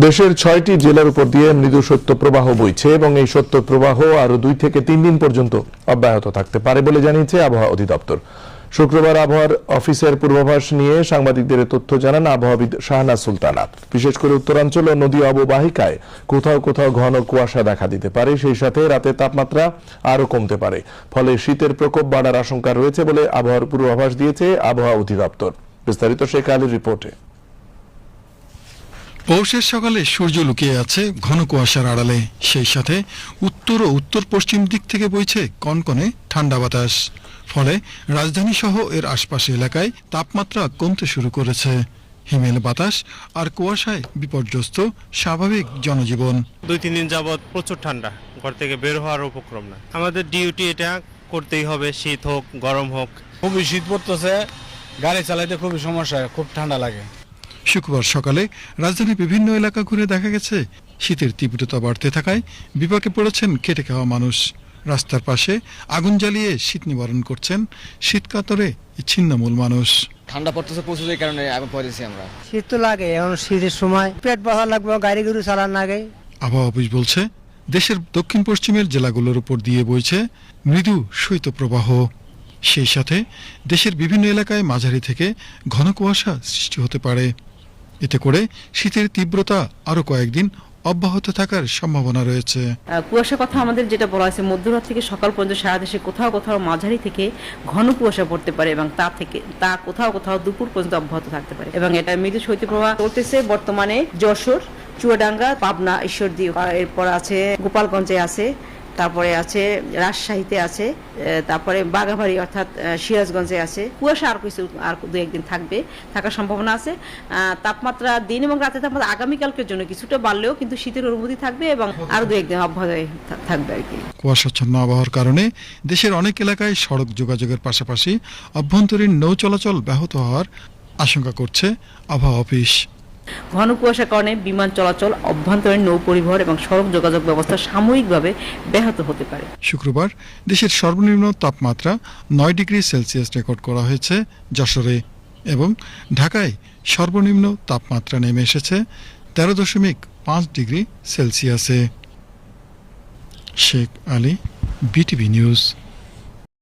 দেশের ৬টি জেলার উপর দিয়ে মৃদু শৈত্যপ্রবাহ বইছে এবং এই শৈত্যপ্রবাহ আরো 2 থেকে 3 দিন পর্যন্ত অব্যাহত থাকতে পারে বলে জানিয়েছে আবহাওয়া অধিদপ্তর। শুক্রবার আবহাওয়ার অফিসের পূর্বাভাস নিয়ে সাংবাদিকদের তথ্য জানান আবহাওয়াবিদ শাহনাজ সুলতানা। বিশেষ করে উত্তরাঞ্চল ও নদী অববাহিকায় কোথাও কোথাও ঘন কুয়াশা দেখা দিতে পারে, সেই সাথে রাতের তাপমাত্রা আরো কমতে পারে, ফলে শীতের প্রকোপ বাড়ার আশঙ্কা রয়েছে বলে আবহাওয়ার পূর্বাভাস দিয়েছে আবহাওয়া অধিদপ্তর। বিস্তারিত শেখ আলীর রিপোর্টে। পৌষের সকালে সূর্য লুকিয়ে আছে ঘন কুয়াশার আড়ালে, সেই সাথে উত্তর ও উত্তর পশ্চিম দিক থেকে বইছে কনকনে ঠান্ডা বাতাস। ফলে রাজধানী সহ এর আশপাশ এলাকায় তাপমাত্রা কমতে শুরু করেছে। হিমেল বাতাস আর কুয়াশায় বিপর্যস্ত স্বাভাবিক জনজীবন। 2-3 দিন যাবৎ প্রচুর ঠান্ডা, ঘর থেকে বের হওয়ার উপক্রম না। আমাদের ডিউটি এটা করতেই হবে, শীত হোক গরম হোক। খুবই শীত পড়তেছে, গাড়ি চালাইতে খুবই সমস্যা, খুব ঠান্ডা লাগে। শুক্রবার সকালে রাজধানীর বিভিন্ন এলাকা ঘুরে দেখা গেছে শীতের তীব্রতা বাড়তে থাকায় বিপাকে পড়েছেন খেটে খাওয়া মানুষ। রাস্তার পাশে আগুন জ্বালিয়ে শীত নিবারণ করছেন শীতকাতরে ছিন্নমূল মানুষ। ঠান্ডা পড়তেছে প্রচুর, এই কারণে আগুন পড়েছি আমরা। শীত তো লাগে, এখন শীতের সময় পেট বাঁধা লাগবে, গাড়ি গরু চালান লাগে। আবহাওয়া অফিস বলছে দেশের দক্ষিণ পশ্চিমের জেলাগুলোর উপর দিয়ে বইছে মৃদু শৈত্যপ্রবাহ। সেই সাথে দেশের বিভিন্ন এলাকায় মাঝারি থেকে ঘন কুয়াশা সৃষ্টি হতে পারে। এতে করে শীতের তীব্রতা আরো কয়েকদিন অব্যাহত থাকার সম্ভাবনা রয়েছে। কুয়াশার কথা আমাদের যেটা বলা হয়েছে, মধ্যরাত থেকে সকাল পর্যন্ত সারা দেশে কোথাও কোথাও মাঝারি থেকে ঘন কুয়াশা পড়তে পারে এবং তা কোথাও কোথাও দুপুর পর্যন্ত অব্যাহত থাকতে পারে এবং এটা মৃদু শৈত্যপ্রবাহ চলতেছে বর্তমানে যশোর, চুয়াডাঙ্গা, পাবনা, ঈশ্বরদী, এরপর আছে গোপালগঞ্জে আছে, তারপরে আছে রাজশাহীতে আছে, তারপরে বাঘাবাড়ি অর্থাৎ সিরাজগঞ্জে আছে। কুয়াশা আর 2-1 দিন থাকার সম্ভাবনা আছে। তাপমাত্রা দিন এবং রাতে তাপমাত্রা আগামীকালকের জন্য কিছুটা বাড়লেও কিন্তু শীতের অনুভূতি থাকবে এবং আরো 2-1 দিন অব্যাহত থাকবে আর কি। কুয়াশাচ্ছন্ন আবহাওয়ার কারণে দেশের অনেক এলাকায় সড়ক যোগাযোগের পাশাপাশি অভ্যন্তরীণ নৌ চলাচল ব্যাহত হওয়ার আশঙ্কা করছে আবহাওয়া অফিস। ঘন কুয়াশার কারণে বিমান চলাচল, অভ্যন্তরীণ নৌ পরিবহন এবং সড়ক যোগাযোগ ব্যবস্থা সাময়িকভাবে ব্যাহত হতে পারে। শুক্রবার দেশের সর্বনিম্ন তাপমাত্রা 9 ডিগ্রি সেলসিয়াস রেকর্ড করা হয়েছে যশোরে এবং ঢাকায় সর্বনিম্ন তাপমাত্রা নেমে এসেছে 13.5 ডিগ্রি সেলসিয়াসে। Sheikh Ali, BTV news.